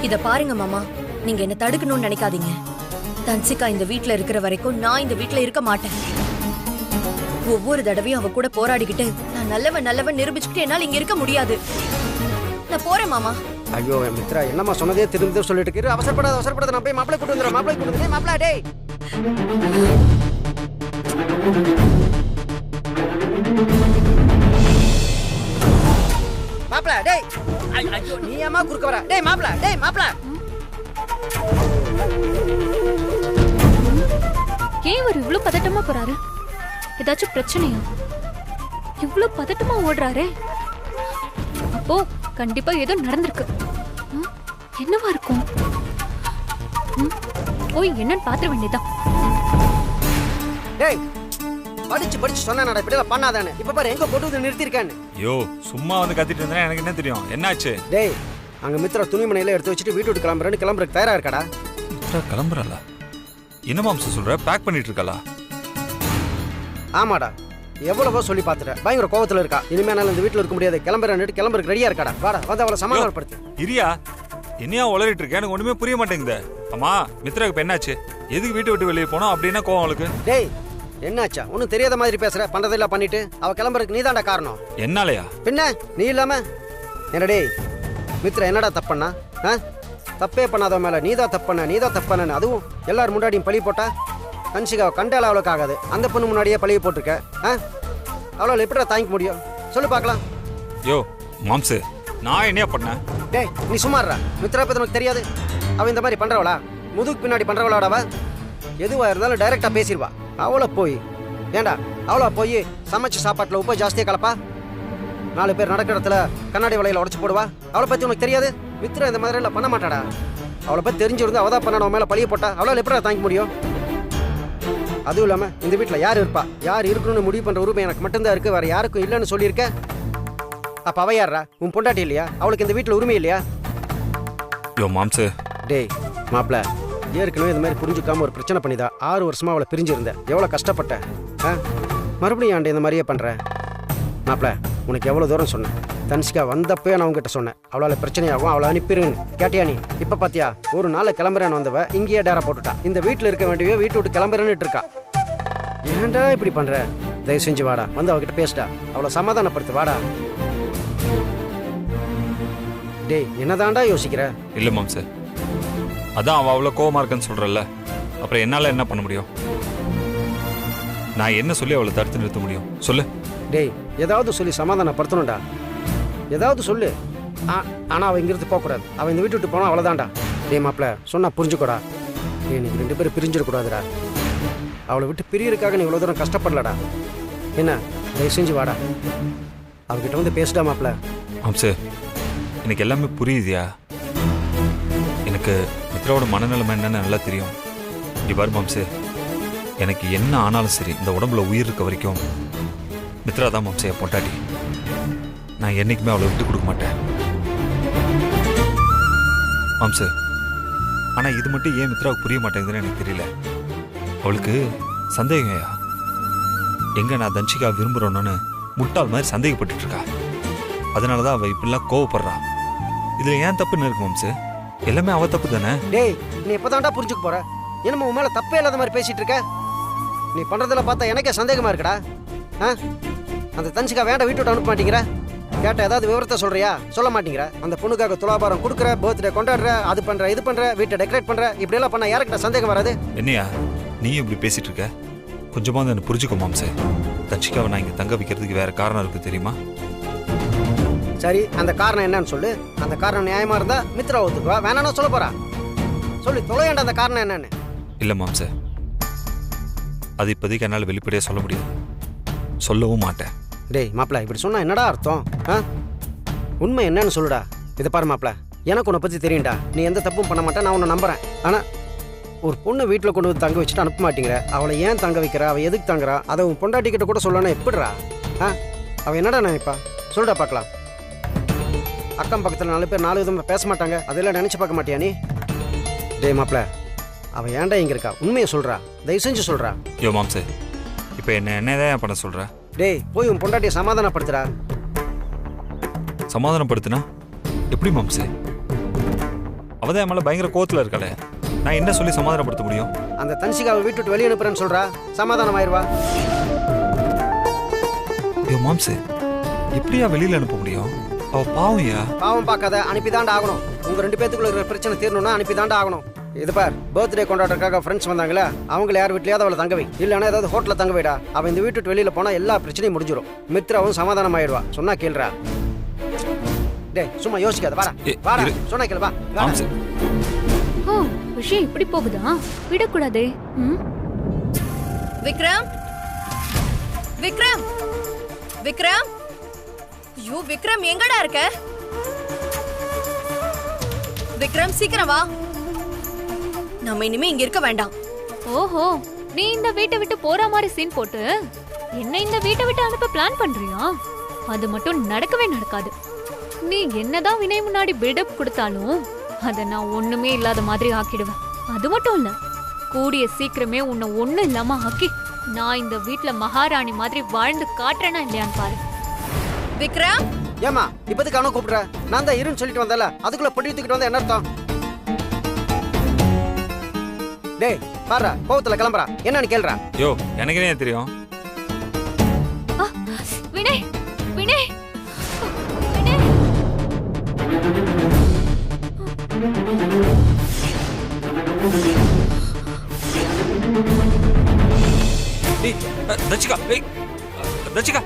இத பாருங்க மாமா, நீங்க என்ன தடுக்கணும்னு நினைக்காதீங்க. தன்சிகா இந்த வீட்ல இருக்கிற வரைக்கும் நான் இந்த வீட்ல இருக்க மாட்டேன். ஒவ்வொரு தடவையும் அவ கூட போராடிக்கிட்டு நான் நல்லவன் நிரூபிச்சுக்கிட்டு என்னால இங்க இருக்க முடியாது. நான் போறேன் மாமா. ஐயோ மித்ரா, என்னம்மா சொன்னதே திரும்ப சொல்லிட்டு இருக்கு. அவசரப்படாத, நான் போய் மாப்பிள்ளை கூட்டு வந்துடுறேன். மாப்பிள்ளை டேய் மாப்பிள்ளை டேய். ஐயோ நீ ஏமா குறுக்க வர? டேய் மாப்பிள்ளை. ஏன் இவர் இவ்ளோ பதட்டமா போறாரு? ஏதாச்சும் பிரச்சனையா? இவ்ளோ பதட்டமா ஓடுறாரே, அப்போ கண்டிப்பா ஏதோ நடந்திருக்கு. என்னவா இருக்கும்? போய் என்னன்னு பாத்துற வேண்டியதான். டேய் படிச்சு சொன்னா இப்படி எல்லாம் பண்ணாதானே. இப்ப பாரு எங்க கொண்டு வந்து நிறுத்திருக்கான்னு. ஐயோ சும்மா வந்து கத்திட்டு இருந்தா எனக்கு என்ன தெரியும்? என்னாச்சு? டேய் அங்க மித்ரா துணிமணியில எடுத்து வச்சுட்டு வீட்டு விட்டு கிளம்புறதுக்கு தயாரா இருக்காடா. கிளம்புறல? என்ன மாம்சம் சொல்ற? பேக் பண்ணிட்டு இருக்கலா? ஆமாடா, எவ்வளவோ சொல்லி பாத்துட்டேன். பயங்கர கோவத்துல இருக்கா. இனிமே என்னால இந்த வீட்டுல இருக்க முடியாது. கிளம்புறதுக்கு ரெடியா இருக்காடா. வாடா வந்து அவளை சமாதானப்படுத்து. இரியா, என்னையா உளறிட்டு இருக்க? எனக்கு ஒண்ணுமே புரிய மாட்டேங்குது. அம்மா மித்ராக்கு இப்ப என்னாச்சு? எதுக்கு வீட்டை விட்டு வெளியே போனோம்? அப்படின்னா கோவம் அவளுக்கு. டேய் என்னாச்சா? ஒன்னும் தெரியாத மாதிரி பேசுற. பண்றதெல்லாம் பண்ணிட்டு அவ கிளம்புறதுக்கு நீதான்டா காரணம். என்னாலயா? பின்ன நீ இல்லாம என்னடே? மித்ரா என்னடா தப்பண்ணா? தப்பே பண்ணாத மேல நீதான் தப்பண்ண. அதுவும் எல்லாரும் முன்னாடியும் பழி போட்டா தன்சிகாவை கண்டால அவளுக்கு ஆகாது. அந்த பொண்ணு முன்னாடியே பழிய போட்டிருக்க. அவளால் எப்படிடா தாங்கிக்க முடியும்? சொல்லு பார்க்கலாம். யோ மாம்சு, நான் என்னையா பண்ணேன்? டேய் நீ சும்மாறா. மித்ரா பத்தி உனக்கு தெரியாது? அவ இந்த மாதிரி பண்றவளா? முதுகு பின்னாடி பண்றவளாடவ? எதுவா இருந்தாலும் டைரக்டா பேசிடுவா. அவளை போய் சமைச்ச சாப்பாட்டுல உப்பு ஜாஸ்தியா கலப்பா. 4 பேர் நடக்கிற இடத்துல கண்ணாடி வலையில உடச்சு போடுவா. அவளை பத்தி உனக்கு தெரியாது? மித்ரா இந்த மாதிரி எல்லாம் பண்ண மாட்டாடா. அவளை பத்தி தெரிஞ்சிருந்து அவதான் பண்ண மேல பழிய போட்டா அவளால் எப்படிடா தாங்கிக்க முடியும்? அதுவும் இல்லாம இந்த வீட்டுல யார் இருப்பா, யார் இருக்கணும்னு முடிவு பண்ற உரிமை எனக்கு மட்டும்தான் இருக்கு. வேற யாருக்கும் இல்லைன்னு சொல்லியிருக்க. அப்ப அவ யாரா? உன் பொண்டாட்டி இல்லையா? அவளுக்கு இந்த வீட்டுல உரிமை இல்லையா? யோ மாம்சு. டேய் மாப்பிள்ள, ஏற்கனவே இந்த மாதிரி புரிஞ்சுக்காம ஒரு பிரச்சனை பண்ணிதா 6 வருஷமா அவளை பிரிஞ்சிருந்தேன். எவ்வளவு கஷ்டப்பட்டேன். மறுபடியும் ஆண்டு இந்த மாதிரியே பண்ற. மாப்பிள்ள உனக்கு எவ்வளவு தூரம் சொன்னேன். தன்சிகா வந்தப்பே நான் உங்ககிட்ட சொன்னேன் அவளால் பிரச்சனையாகும், அவளை அனுப்பிடுன்னு. கேட்டியா நீ? இப்ப பாத்தியா, ஒரு நாள் கிளம்புறேன்னு வந்தவ இங்கேயே டேரா போட்டுட்டா. இந்த வீட்டுல இருக்க வேண்டிய வீட்டு விட்டு கிளம்புறேன்னு இருக்கா. ஏன்டா இப்படி பண்ற? தயவு செஞ்சு வாடா, வந்து அவகிட்ட பேசுடா, அவளை சமாதானப்படுத்து. வாடா. டேய் என்னதான்டா யோசிக்கிற? இல்ல மாம்சு, அதான் அவ அவ்வளவு கோவமா இருக்குன்னு சொல்றல. அப்புறம் என்னால என்ன பண்ண முடியும்? நான் என்ன சொல்லி அவளை தடுத்து நிறுத்த முடியும்? சொல்லு. டேய் ஏதாவது சொல்லி சமாதானப்படுத்தணும்டா. ஏதாவது சொல்லு. ஆனா அவ இங்கிருந்து போகக்கூடாது. அவன் இந்த வீட்டு விட்டு போனா அவ்வளவுதான்டா. டேய் மாப்பிள்ள சொன்னா புரிஞ்சுக்கோடா. டேய் நீங்க 2 பேரும் பிரிஞ்சிடக்கூடாதுடா. அவளை விட்டு பிரியறதுக்காக நீ இவ்வளவு தூரம் கஷ்டப்படலடா. என்ன தயவு செஞ்சு வாடா, அவகிட்ட வந்து பேசுடா மாப்பிள்ள. மாம்சு எனக்கு எல்லாமே புரியுதியா? எனக்கு மித்ராவோட மனநிலைமை என்னன்னு நல்லா தெரியும். இவ்வாறு மாம்சு, எனக்கு என்ன ஆனாலும் சரி இந்த உடம்புல உயிர் இருக்க வரைக்கும் மித்ரா தான் மாம்சைய பொண்டாட்டி. நான் என்னைக்குமே அவளை விட்டு கொடுக்க மாட்டேன் மாம்சு. ஆனா இது மட்டும் ஏன் மித்ராவுக்கு புரிய மாட்டேங்குதுன்னு எனக்கு தெரியல. அவளுக்கு சந்தேகம்யா. எங்க நான் தன்சிகா விரும்புறோன்னு முட்டாள் மாதிரி சந்தேகப்பட்டு இருக்கா. அதனாலதான் அவ இப்படிலாம் கோவப்படுறா. இதுல ஏன் தப்புன்னு இருக்கு மாம்சு? எல்லாமே அவ தப்பு தானே. டேய் நீ எப்பதான்டா புரிஞ்சுக்க போற? என்னமோ உன் மேல தப்பே இல்லாத மாதிரி பேசிட்டு இருக்க. நீ பண்றதெல்லாம் பார்த்தா எனக்கே சந்தேகமா இருக்குடா. அந்த தன்சிகா வேண்டாம் வீட்டு விட்டு அனுப்ப மாட்டேங்கிற. கேட்ட ஏதாவது விவரத்தை சொல்றியா? சொல்ல மாட்டேங்கிற. அந்த பொண்ணுக்காக துலாபாரம் கொடுக்குற, பர்த்டே கொண்டாடுற, அது பண்ற இது பண்ற, வீட்டை டெக்கரேட் பண்ற, இப்படி எல்லாம் பண்ணா யாருக்கிட்ட சந்தேகம் வராது? என்னையா நீயும் இப்படி பேசிட்டு இருக்க? கொஞ்சமா என்ன புரிஞ்சுக்கோ மாம்சே. தன்சிகாவை நான் இங்க தங்க வைக்கிறதுக்கு வேற காரணம் இருக்கு தெரியுமா? சரி அந்த காரணம் என்னன்னு சொல்லு. அந்த காரணம் நியாயமா இருந்தா மித்ரா ஒத்துக்குவா. வேணான்னு சொல்ல போறா. சொல்லி தொலையாண்ட அந்த காரணம் என்னன்னு. இல்ல மாம்சே, அது இப்போதைக்கு என்னால் வெளிப்படையா சொல்ல முடியாது. சொல்லவும் மாட்டேன். டேய் மாப்பிள்ள இப்படி சொன்னா என்னடா அர்த்தம்? உண்மை என்னன்னு சொல்லுடா. இதை பாரு மாப்பிள்ள, எனக்கு உன்னை பத்தி தெரியும்டா. நீ எந்த தப்பும் பண்ண மாட்டேன், நான் உன்னை நம்புறேன். ஆனா ஒரு பொண்ணை வீட்டில் கொண்டு வந்து தங்க வச்சுட்டு அனுப்ப மாட்டேங்கிற. அவளை ஏன் தங்க வைக்கிற? அவள் எதுக்கு தங்குறா? அதை உன் பொண்டாட்டி கிட்ட கூட சொல்லணும். எப்படிடா? அவள் என்னடா நினைப்பா? சொல்லுடா பார்க்கலாம். அக்கம் பக்கத்தில் 4 பேர் 4 விதமாக பேச மாட்டாங்க. அதெல்லாம் நினைச்சு பார்க்க மாட்டியா நீ? டேய் மாப்பிள்ள, அவள் ஏன்டா இங்கே இருக்கா? உண்மையை சொல்றா, தயவு செஞ்சு சொல்றா. யோ மாம்சே, இப்போ என்னதான் பண்ண சொல்ற? டேய் போய் உன் பொண்டாட்டியை அவதான் என் மேல பயங்கர கோவத்துல இருக்காளே. நான் என்ன சொல்லி சமாதானப்படுத்த முடியும்? அந்த தன்சிகாவை வீட்டு விட்டு வெளியே அனுப்புறேன்னு சொல்றா, சமாதானம் ஆயிருவா. ஐயோ மாம்சு, எப்படியா வெளியில அனுப்ப முடியும்? அவ பாவம்யா. பாவம் பார்க்காத, அனுப்பிதாண்டா ஆகணும். உங்க 2 பேத்துக்குள்ள இருக்கிற பிரச்சனை தீரணும்னா அனுப்பிதாண்டா ஆகணும். இது பார், பர்த்டே கொண்டாடுறதுக்காக ஃப்ரெண்ட்ஸ் வந்தாங்களா, அவங்கள யார் வீட்லயாவது அவளை தங்க வை, இல்லைன்னா ஏதாவது ஹோட்டலில் தங்க வைடா. அவன் இந்த வீட்டு விட்டு வெளியில போனா எல்லா பிரச்சனையும் முடிஞ்சிடும். மித்ராவும் சமாதானம் ஆயிடுவா. சொன்னா கேள்றா. டேய் சும்மா யோசிக்காத, வாடா வாடா, சொன்னா கேளு, வா. மாம்சு, ஓ விஷயம் இப்படி போகுதா? விடக்கூடாதே. விக்ரம், விக்ரம், விக்ரம், ஐயோ விக்ரம் எங்கடா இருக்க? விக்ரம் சீக்கிரம் வா, நம்ம இனிமே இங்க இருக்க வேண்டாம். ஓஹோ, நீ இந்த வீட்டை விட்டு போற மாதிரி சீன் போட்டு என்ன இந்த வீட்டை விட்டு அனுப்ப பிளான் பண்றியா? அது மட்டும் நடக்கவே நடக்காது. நீ என்னதான் வினய் முன்னாடி பில்டப் கொடுத்தாலும் அத நான் ஒண்ணுமே இல்லாத மாதிரி ஆக்கிடுவேன். அது மட்டும் இல்ல, கூடிய சீக்கிரமே உன்னை ஒண்ணு இல்லாம ஆக்கி நான் இந்த வீட்ல மகாராணி மாதிரி வாழ்ந்து காட்டுறேனா இல்லையான்னு பாரு. விக்ரம், ஏமா இப்போதுக்கு அவனை கூப்பிடுற? நான் தான் இருன்னு சொல்லிட்டு வந்தல, அதுக்குள்ள பொடி தூக்கிட்டு வந்தா என்ன அர்த்தம்? டேய் பாரு, கோவத்துல கிளம்புறா, என்னன்னு கேள்றா. யோ எனக்கு என்ன தெரியும்? வினய், வினய், வினய். தன்சிகா, தன்சிகா,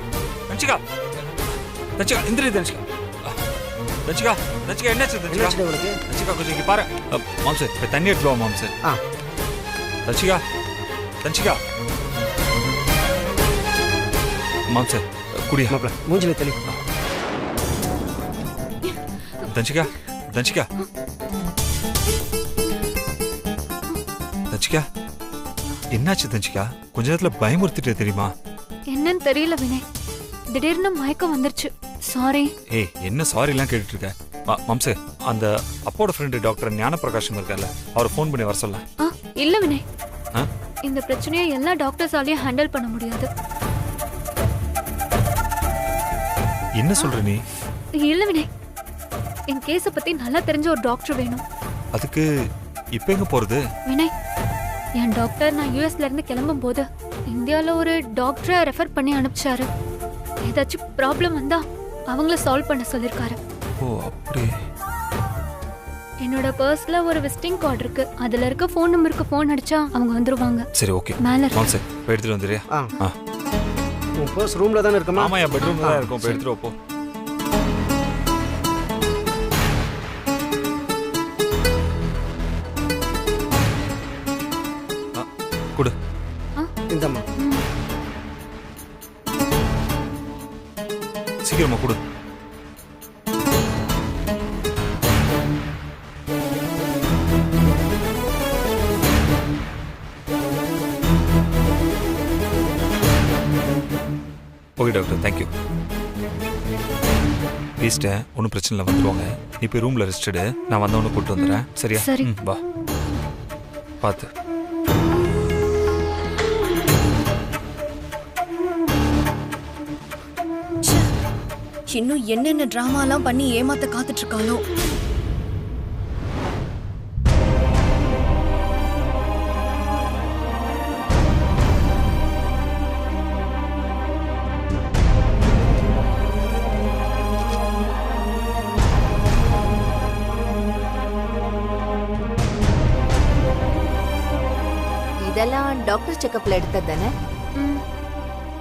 தன்சிகா, தன்சிகா, இந்திரி தன்சிகா, தன்சிகா, தன்சிகா, என்னாச்சு தன்சிகா? உனக்கு தன்சிகா கொஞ்சம் இங்க பாரு. மாம்சு, தண்ணி எடுத்துவா மாம்சு. தன்சிகா, தன்சிகா, மாம்சு குடியா. மாப்ள மூஞ்சில தெளி. தன்சிகா, தன்சிகா, தன்சிகா, என்னாச்சு தன்சிகா? கொஞ்ச நேரத்துல பயமுறுத்திட்டே தெரியுமா? என்னன்னு தெரியல வினய், திடீர்னு மயக்கம் வந்துருச்சு. சாரி. ஏய் என்ன சாரி எல்லாம் கேட்டுட்டு இருக்க? மாம்சு, அந்த அப்போட ஃப்ரெண்டு டாக்டர் ஞானப்பிரகாஷம் இருக்கார்ல, அவரை ஃபோன் பண்ணி வர சொல்ல. இல்ல வினய், இந்த பிரச்சனையை எல்லா டாக்டர்ஸாலையும் ஹேண்டில் பண்ண முடியாது. என்ன சொல்ற நீ? இல்ல வினய், என் கேஸ பத்தி நல்லா தெரிஞ்ச ஒரு டாக்டர் வேணும். அதுக்கு இப்ப எங்க போறது? வினய், என் டாக்டர் நான் யூஎஸ்ல இருந்து கிளம்பும் போது இந்தியால ஒரு டாக்டரை ரெஃபர் பண்ணி அனுப்பிச்சாரு. ஏதாச்சும் ப்ராப்ளம் வந்தா அவங்கள சால்வ் பண்ண சொல்லிருக்காரு. ஓ அப்படி. என்னோட பர்ஸ்ல ஒரு விசிட்டிங் கார்டு இருக்கு, அதுல இருக்க ஃபோன் நம்பருக்கு ஃபோன் அடிச்சா அவங்க வந்துருவாங்க. சரி ஓகே. மேல மாம்சு போய் எடுத்துட்டு வந்துறியா? உன் பர்ஸ் ரூம்ல தானே இருக்குமா? ஆமா, என் பெட்ரூம்ல தான் இருக்கும். போய் எடுத்துட்டு போ. குடு. இந்தம்மா சீக்கிரமா குடு. Okay doctor, thank you. பேசிட்டேன், ஒன்றும் பிரச்சனை இல்லை, வந்துடுவாங்க. நீ போய் ரூமில் ரெஸ்ட் எடு, நான் வந்தவொன்னு கூப்பிட்டு வந்துடுறேன். சரியா? சரி. வா, பார்த்து. இன்னும் என்னென்ன டிராமாலாம் பண்ணி ஏமாத்த காத்துட்டு இருக்காளோ. இதெல்லாம் டாக்டர் செக்கப்ல எடுத்தது தானே?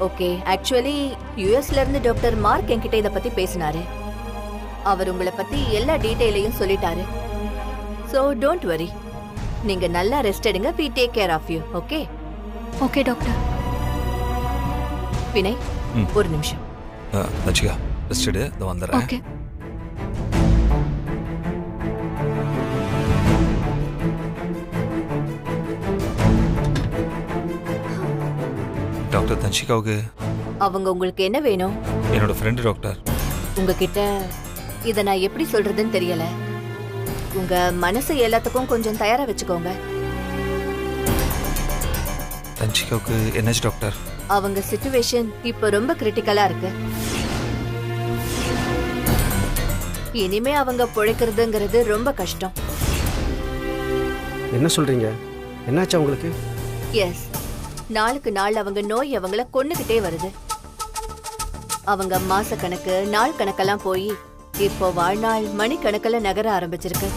ஓகே. ஆக்சுவலி யூஎஸ்ல இருந்து டாக்டர் மார்க் என்கிட்ட இத பத்தி பேசினாரு. அவர் உங்களை பத்தி எல்லா டீடைலையும் சொல்லிட்டாரு. சோ டோன்ட் வரி, நீங்க நல்லா ரெஸ்ட் எடுங்க. we take care of you. Okay? Okay doctor. Vinay, ஒரு நிமிஷம். தன்சிகா ரெஸ்ட் எடு, இதோ வந்துடுறேன். ஓகே. டாக்டர் தன்சிகாவுக்கு அவங்க உங்களுக்கு என்ன வேணும்? என்னோட ஃப்ரெண்டு டாக்டர். உங்ககிட்ட இத நான் எப்படி சொல்றதுன்னு தெரியல. உங்க மனசு எல்லாத்துக்கும் கொஞ்சம் தயாரா வச்சுக்கோங்க. தன்சிகாவுக்கு என்னாச்சு டாக்டர்? அவங்க சிச்சுவேஷன் இப்ப ரொம்ப கிரிட்டிக்கலா இருக்கு. இனிமே அவங்க பிழைக்கிறதுங்கிறது ரொம்ப கஷ்டம். என்ன சொல்கிறீங்க? என்னாச்சா உங்களுக்கு? எஸ், நாளுக்கு நாள் அவங்க நோய் அவங்கள கொன்னுகிட்டே வருது. அவங்க மாச கணக்கு நாள் கணக்கெல்லாம் போய் இப்போ வாழ்நாள் மணிக்கணக்கில் நகர ஆரம்பிச்சிருக்கு.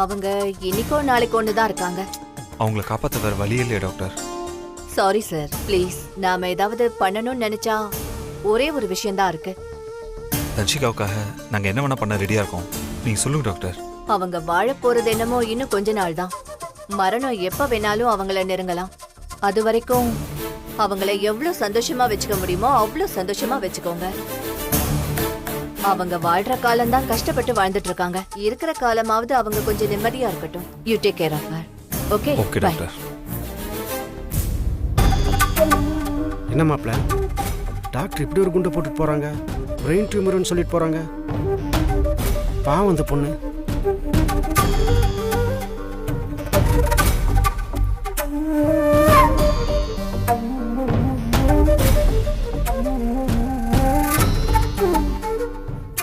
அவங்க இன்னைக்கோ நாளைக்கோ தான் இருக்காங்க. அவங்கள காப்பாற்ற வேற வழி இல்லையா டாக்டர்? Sorry sir, please. நாம ஏதாவது பண்ணணும்னு நினைச்சா ஒரே ஒரு விஷயம்தான் இருக்கு. தன்ஷிகாவுக்காக நாங்கள் என்ன வேணா பண்ண ரெடியாக இருக்கோம். நீங்கள் சொல்லுங்க டாக்டர். அவங்க வாழ போறது என்னமோ இன்னும் கொஞ்ச நாள் தான். மரணம் எப்ப வேணாலும் அவங்கள நெருங்கலாம். அது வரைக்கும் அவங்கள எவ்வளவு சந்தோஷமா வச்சுக்க முடியுமோ அவ்வளவு சந்தோஷமா வச்சுக்கோங்க. அவங்க வாழ்ற காலம் தான் கஷ்டப்பட்டு வாழ்ந்துட்டு இருக்காங்க. இருக்கிற காலமாவது அவங்க கொஞ்சம் நிம்மதியா இருக்கட்டும். You take care of her. Okay okay doctor. என்ன மாப்பிள்ள, டாக்டர் இப்படி ஒரு குண்டை போட்டுட்டு போகிறாங்க? பிரெயின் டியூமர்னு சொல்லிட்டு போகிறாங்க. பாவம் அந்த பொண்ணு.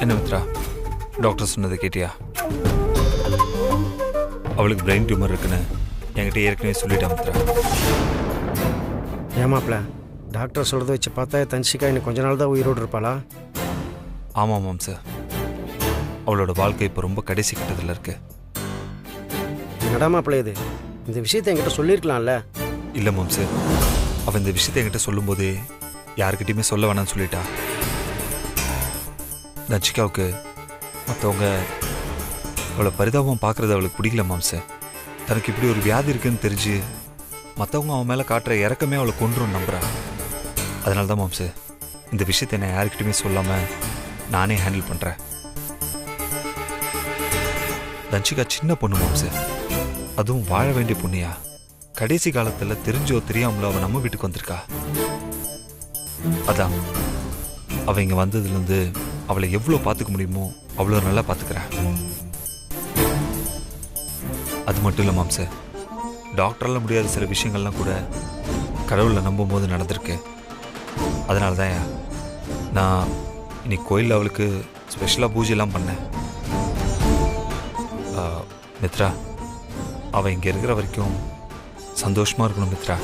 என்ன மித்ரா, டாக்டர் சொன்னதை கேட்டியா? அவளுக்கு பிரெயின் டியூமர் இருக்குன்னு என்கிட்ட ஏற்கனவே சொல்லிட்டேன் மித்ரா. ஏமாப்ல, டாக்டர் சொல்கிறத வச்சு பார்த்தா தன்ஷிகா இன்னும் கொஞ்ச நாள் தான் உயிரோடு இருப்பாளா? ஆமாம் ஆமாம் சார், அவளோட வாழ்க்கை இப்போ ரொம்ப கடைசி கட்டத்தில் இருக்கு. என்னடா மாப்பிள்ள இது? இந்த விஷயத்தை என்கிட்ட சொல்லியிருக்கலாம்ல? இல்லை மாம் சார், அவள் இந்த விஷயத்தை என்கிட்ட சொல்லும்போதே யாருக்கிட்டையுமே சொல்ல வேணாம்னு சொல்லிட்டா. தன்ஷிகாவுக்கு மற்றவங்க அவளை பரிதாபம் பார்க்குறது அவளுக்கு பிடிக்கல மாம் சார். தனக்கு இப்படி ஒரு வியாதி இருக்குன்னு தெரிஞ்சு மற்றவங்க அவன் மேலே காட்டுற இறக்கமே அவளை கொன்றும் நம்புறா. அதனால தான் மாம் சார் இந்த விஷயத்தை நான் யாருக்கிட்டையுமே சொல்லாமல் நானே ஹேண்டில் பண்ணுறேன். தன்ஷிகா சின்ன பொண்ணு மாம் சார், அதுவும் வாழ வேண்டிய பொண்ணியா. கடைசி காலத்தில் தெரிஞ்சோ தெரியாமலோ அவள் நம்ம வீட்டுக்கு வந்திருக்கா. அதான் அவள் இங்கே வந்ததுலேருந்து அவளை எவ்வளோ பார்த்துக்க முடியுமோ அவ்வளோ நல்லா பார்த்துக்கிறேன். அது மட்டும் இல்லை மாம் சார், டாக்டரால் முடியாத சில விஷயங்கள்லாம் கூட கடவுளை நம்பும் போது நடந்திருக்கு. அதனால தான் நான் இன்னைக்கு கோயிலில் அவளுக்கு ஸ்பெஷலாக பூஜையெல்லாம் பண்ணேன். மித்ரா, அவள் இங்கே இருக்கிற வரைக்கும் சந்தோஷமாக இருக்கணும் மித்ரா.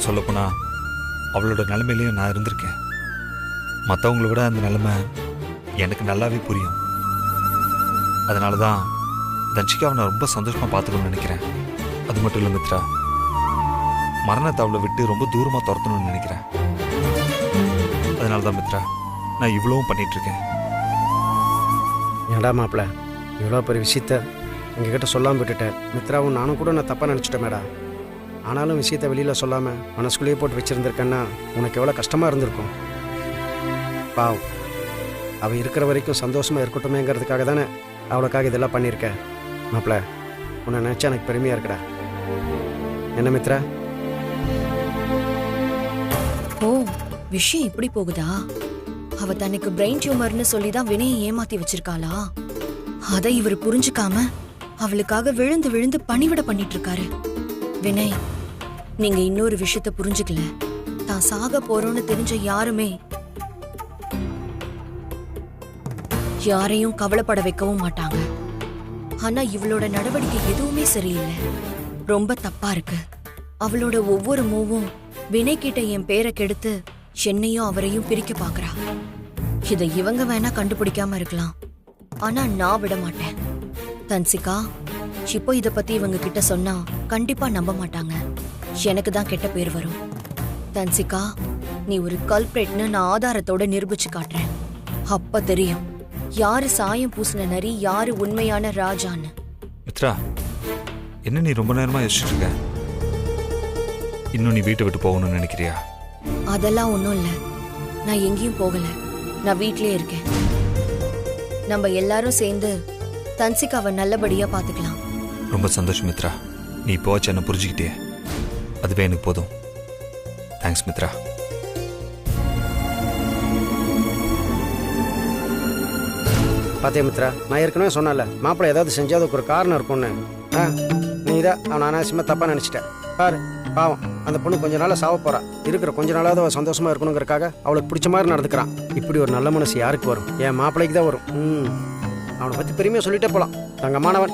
சொல்லப்போனால் அவளோட நிலைமையிலையும் நான் இருந்திருக்கேன். மற்றவங்கள விட அந்த நிலைமை எனக்கு நல்லாவே புரியும். அதனால தான் தன்ஷிகாவை நான் ரொம்ப சந்தோஷமாக பார்த்துக்கணும்னு நினைக்கிறேன். அது மட்டும் இல்லை மித்ரா, மரணத்தை அவளை விட்டு ரொம்ப தூரமாக துரத்தணும்னு நினைக்கிறேன். அதனால தான் மித்ரா நான் இவ்வளவும் பண்ணிகிட்ருக்கேன். ஏண்டா மாப்பிள்ள, இவ்வளோ பெரிய விஷயத்த எங்ககிட்ட சொல்லாமல் விட்டுட்டேன். மித்ராவும் நானும் கூட நான் தப்பாக நினச்சிட்டேன் மேடா. ஆனாலும் விஷயத்தை வெளியில் சொல்லாமல் மனசுக்குள்ளேயே போட்டு வச்சுருந்துருக்கேன்னா உனக்கு எவ்வளோ கஷ்டமாக இருந்திருக்கும். பாவம், அவள் இருக்கிற வரைக்கும் சந்தோஷமாக இருக்கட்டுமேங்கிறதுக்காக தானே அவளுக்காக இதெல்லாம் பண்ணியிருக்கேன். மாப்பிள்ள, உன்னை நினச்சா எனக்கு பெருமையாக இருக்குடா. என்ன மித்ரா? ஓ, விஷயம் இப்படி போகுதா? அவ தனக்கு பிரெயின் டியூமர்னு சொல்லி தான் வினையை ஏமாத்தி வச்சிருக்காளா? அதை இவர் புரிஞ்சுக்காம அவளுக்காக விழுந்து விழுந்து பணிவிட பண்ணிட்டு இருக்காரு. வினய், நீங்க இன்னொரு விஷயத்த புரிஞ்சுக்கல. தான் சாக போறோம்னு தெரிஞ்ச யாரையும் கவலைப்பட வைக்கவும் மாட்டாங்க. ஆனா இவளோட நடவடிக்கை எதுவுமே சரியில்லை, ரொம்ப தப்பா இருக்கு. அவளோட ஒவ்வொரு மூவும் வினய் கிட்ட என் பேரை கெடுத்து என்னையும் அவரையும் பிரிக்க பாக்குறா. இதை இவங்க வேணா கண்டுபிடிக்காம இருக்கலாம், ஆனா நான் விட மாட்டேன். தன்சிகா, இப்போ இத பத்தி இவங்க கிட்ட சொன்னா கண்டிப்பா நம்ப மாட்டாங்க. எனக்கு தான் கெட்ட பேர் வரும். தன்சிகா, நீ ஒரு கல்பிரேட்னு நான் ஆதாரத்தோட நிரூபிச்சு காட்டுறேன். அப்ப தெரியும் யாரு சாயம் பூசின நரி, யாரு உண்மையான ராஜான்னு. மித்ரா, என்ன நீ ரொம்ப நேரமா யோசிச்சுட்டு இருக்க? இன்னும் நீ வீட்டை விட்டு போகணும்னு நினைக்கிறியா? அதெல்லாம் ஒண்ணும் இல்ல, நான் எங்கேயும் போகல. நான் வீட்லயே இருக்கேன். நம்ம எல்லாரும் சேர்ந்து தன்சிகாவை நல்லபடியா பாத்துக்கலாம். ரொம்ப சந்தோஷம் மித்ரா, நீ இப்போ என்ன புரிஞ்சுக்கிட்டே, அதுவே எனக்கு போதும். தேங்க்ஸ் மித்ரா. பாத்தியா மித்ரா, நான் ஏற்கனவே சொன்னல மாப்பிள்ளை ஏதாவது செஞ்சா அதுக்கு ஒரு காரணம் இருக்கும்னு. நீ தான் அவனை அனாவசியமாக தப்பாக நினச்சிட்ட. பாரு பாவம், அந்த பொண்ணு கொஞ்ச நாளாக சாவ போறா. இருக்கிற கொஞ்ச நாளாவது அவள் சந்தோஷமாக இருக்கணுங்கிறக்காக அவளுக்கு பிடிச்ச மாதிரி நடந்துக்கிறான். இப்படி ஒரு நல்ல மனசு யாருக்கு வரும்? என் மாப்பிள்ளைக்கு தான் வரும். அவனை பற்றி பெருமையாக சொல்லிட்டே போகலாம். தங்கமானவன்.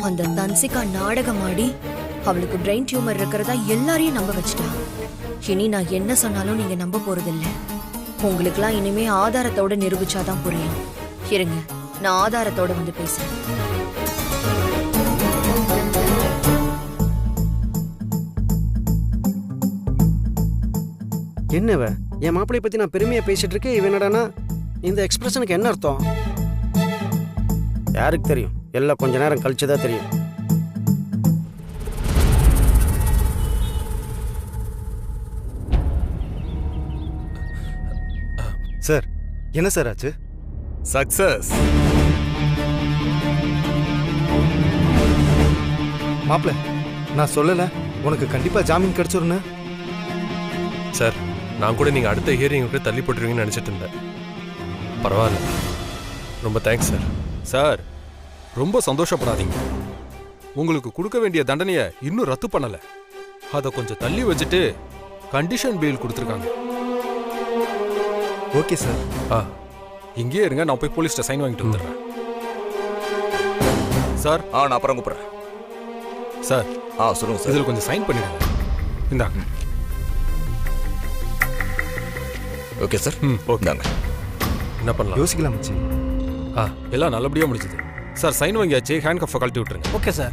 அந்த தன்சிகா நாடகம் ஆடி அவளுக்கு பிரெயின் டியூமர் இருக்கிறதா எல்லாரையும் நம்ப வச்சுட்டா. இனி நான் என்ன சொன்னாலும் நீங்க நம்ப போறதில்ல. உங்களுக்குலாம் இனிமே ஆதாரத்தோட நிரூபிச்சாதான் புரியும். இருங்க, நான் ஆதாரத்தோட வந்து பேசுறேன். என்னவ என் மாப்பிள்ளைய பத்தி நான் பெருமையா பேசிட்டு இருக்கேன். இவன் என்னடானா இந்த எக்ஸ்பிரஷனுக்கு என்ன அர்த்தம்? யாருக்கு தெரியும்? எல்லாம் கொஞ்ச நேரம் கழிச்சுதான் தெரியும். சார், என்ன சார் ஆச்சு? சக்சஸ். மாப்பிள்ள, நான் சொல்லல உனக்கு கண்டிப்பா ஜாமீன் கிடைச்சிருன்னு. சார், நான் கூட நீங்க அடுத்த ஹியரிங் தள்ளி போட்டுருவீங்கன்னு நினைச்சிட்டு இருந்தேன். பரவாயில்ல, ரொம்ப தேங்க்ஸ் சார். சார், ரொம்ப சந்தோஷப்படாதீங்க. உங்களுக்கு கொடுக்க வேண்டிய தண்டனையை இன்னும் ரத்து பண்ணல. அதை கொஞ்சம் தள்ளி வச்சுட்டு கண்டிஷன் பெயில் கொடுத்துருக்காங்க. Okay sir. இங்கேயே இருங்க, நான் போய் போலீஸ்ட்ட சைன் வாங்கிட்டு வந்துடுறேன். சார், நான் அப்புறம் கூப்பிட்றேன். சார், சொல்லுங்க சார். இதில் கொஞ்சம் சைன் பண்ணிடுங்க. இந்தாங்க. Okay sir. ஓகேங்க. என்ன பண்ணலாம்? யோசிக்கலாம் மச்சி. எல்லாம் நல்லபடியாக முடிஞ்சது. சார், சைன் வாங்கியாச்சு. ஹேண்ட் கஃபை கழட்டி விட்டுருங்க. Okay sir.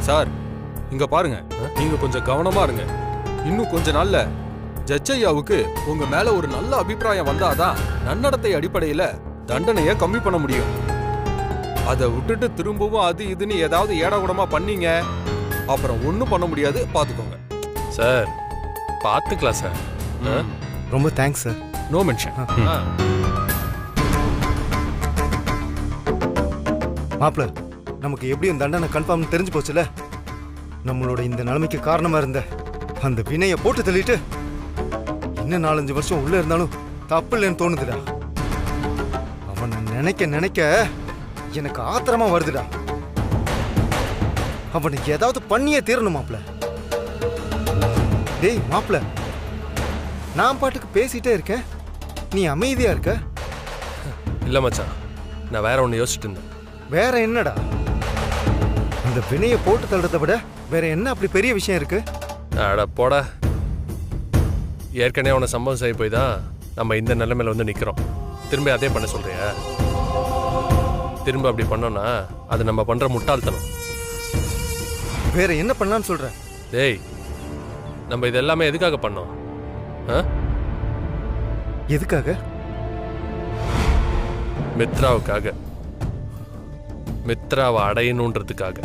சார், இங்க பாருங்க, நீங்க கொஞ்சம் கவனமா இருங்க. இன்னும் கொஞ்ச நாள்ல ஜட்ஜையாவுக்கு உங்க மேல ஒரு நல்ல அபிப்பிராயம் வந்தாதான் நன்னடத்தை அடிப்படையில தண்டனையை கம்மி பண்ண முடியும். அதை விட்டுட்டு திரும்பவும் அது இதுன்னு ஏதாவது ஏடாகுடமா பண்ணீங்க, அப்புறம் ஒன்றும் பண்ண முடியாது. பார்த்துக்கோங்க சார். பார்த்துக்கலாம் சார். ரொம்ப தேங்க்ஸ் சார். No mention. மாப்பிள்ள, நமக்கு எப்படியும் தண்டனை கன்ஃபார்ம் தெரிஞ்சு போச்சுல. நம்மளோட இந்த நிலைமைக்கு காரணமா இருந்த அந்த வினையை போட்டு தள்ளிட்டு இன்னும் 4-5 வருஷம் உள்ள இருந்தாலும் தப்பு இல்லைன்னு தோணுதுடா. அவனை நினைக்க நினைக்க எனக்கு ஆத்திரமா வருதுடா. அவனுக்கு ஏதாவது பண்ணியே தீரணும் மாப்பிள்ள. டேய் மாப்பிள்ள, நான் பாட்டுக்கு பேசிட்டே இருக்கேன், நீ அமைதியா இருக்க. இல்லை மச்சான், நான் வேற ஒன்று யோசிச்சுட்டு இருந்தேன். வேற என்னடா? அந்த வினையை போட்டு தள்ளுறதை விட வேற என்ன அப்படி பெரிய விஷயம் இருக்கு? அட போட, ஏற்கனவே அவனை சம்பவம் செய்ய போய் தான் நம்ம இந்த நிலைமையில வந்து நிற்கிறோம். திரும்ப அதே பண்ண சொல்றியா? திரும்ப அப்படி பண்ணோம்னா அது நம்ம பண்ற முட்டாள்தனம். வேற என்ன பண்ணலான்னு சொல்ற? டேய், நம்ம இது எல்லாமே எதுக்காக பண்ணோம்? எதுக்காக? மித்ராவுக்காக. மித்ராவை அடையணுன்றதுக்காக.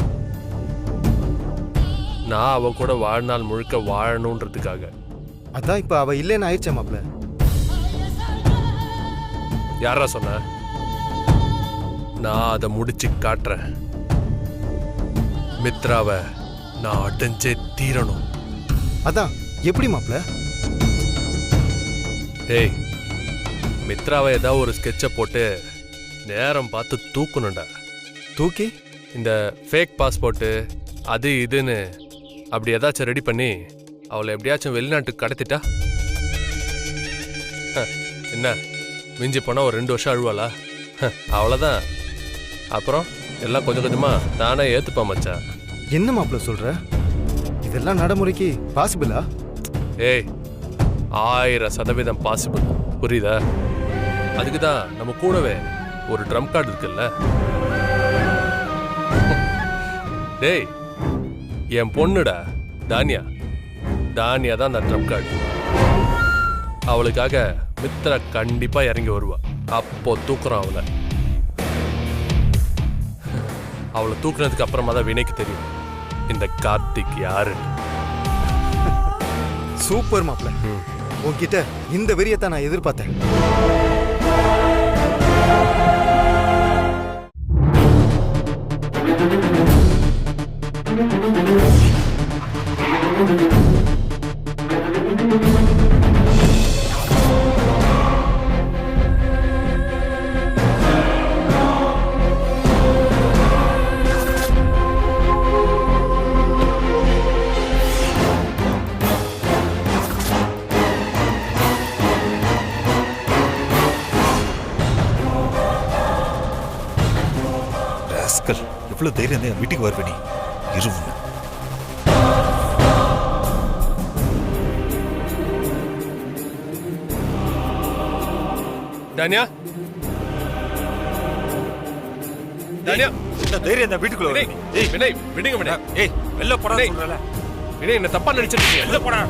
நான் அவ கூட வாழ்நாள் முழுக்க வாழணுன்றதுக்காக. அதான் இப்ப அவ இல்லைன்னு ஆயிடுச்சா மாப்ள? யாரா சொன்ன? நான் அதை முடிச்சு காட்டுறேன். மித்ராவை நான் அடைஞ்சே தீரணும். அதான் எப்படி மாப்ள? ஏய், மித்ராவை ஏதாவது ஒரு ஸ்கெட்சை போட்டு நேரம் பார்த்து தூக்கணும்டா. தூக்கி இந்த ஃபேக் பாஸ்போர்ட்டு அது இதுன்னு அப்படி ஏதாச்சும் ரெடி பண்ணி அவளை எப்படியாச்சும் வெளிநாட்டுக்கு கடத்திட்டா என்ன, மிஞ்சி போனால் ஒரு 2 வருஷம் அழுவாளா? அவ்வளோதான். அப்புறம் எல்லாம் கொஞ்சம் கொஞ்சமாக நானே ஏற்றுப்பா மச்சான். என்ன மாப்ள சொல்ற? இதெல்லாம் நடைமுறைக்கு பாசிபிளா? ஏய், 1000% பாசிபிள். புரியுதா? அதுக்கு தான் நம்ம கூடவே ஒரு ட்ரம் கார்டு இருக்குல்ல. டேய், என் பொண்ணுடா தானியா. தானியா தான் அந்த ட்ரம் கார்டு. அவளுக்காக மித்ரா கண்டிப்பா இறங்கி வருவா. அப்போ தூக்குறான் அவளை. அவளை தூக்குனதுக்கு அப்புறமா தான் வினைக்கு தெரியும் இந்த கார்த்திக் யாரு. சூப்பர் மாப்ள. உன்கிட்ட இந்த வெறியத்தான் நான் எதிர்பார்த்தேன். அவ்வளவு தைரியம் தான் என் வீட்டுக்கு வருவே நீ இருவுன்னு. தானியா தானியா இந்த தைரியம் தான் வீட்டுக்குள்ள வினய் வருவே நீ. வினய் விடுங்க வினய். ஏய் வெளில போடா வினய். சொல்றல. வினய் என்ன தப்பா நினைச்சிருக்கீங்க? வெளில போடா.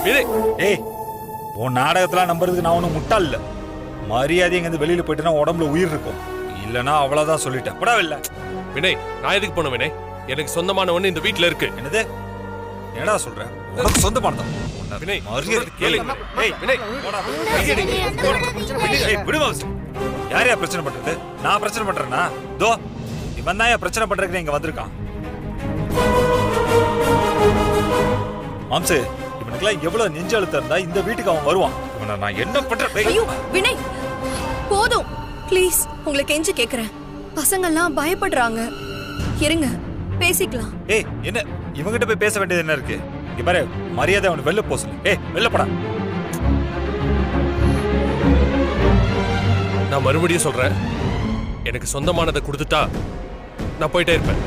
வினய் ஏய் உன் நாடகத்துல நம்புறதுக்கு நான் ஒன்றும் முட்டாள் இல்ல. மரியாதை இங்க வெளியில போயிட்டுனா உடம்புல உயிர் இருக்கும். இல்லனா அவ்வளவுதான் சொல்லிட்டேன். போடா வெளில. வினய் நான் எதுக்கு போன வினய்? எனக்கு சொந்தமான ஒண்ணு இந்த வீட்ல இருக்கு. என்னது? என்னடா சொல்ற? உனக்கு சொந்தமானதா? வினய் மரியாதை கேளுங்க. ஏய் வினய் போடா. ஏய் விடு மாம்ஸ். யாரையா பிரச்சனை பண்றது? நான் பிரச்சனை பண்றேனா? தோ இவன் தான் பிரச்சனை பண்றதுக்கு இங்க வந்திருக்கான். மாம்ஸ் இவனுக்குலாம் எவ்வளவு நெஞ்சு அழுத்தம் இருந்தா இந்த வீட்டுக்கு அவன் வருவான். இவனை நான் என்ன பண்றேன்? ஐயோ வினய் போதும் ப்ளீஸ், உங்களை கெஞ்சி கேக்குறேன். பசங்கெல்லாம் பயப்படுறாங்க. இருங்க பேசிக்கலாம். ஏய் என்ன இவங்கிட்ட போய் பேச வேண்டியது என்ன இருக்கு? இங்க பாரு மரியாதை அவனை வெளில போக சொல்லு. ஏய் வெளில போடா. நான் மறுபடியும் சொல்றேன், எனக்கு சொந்தமானதை கொடுத்துட்டா நான் போயிட்டே இருப்பேன்.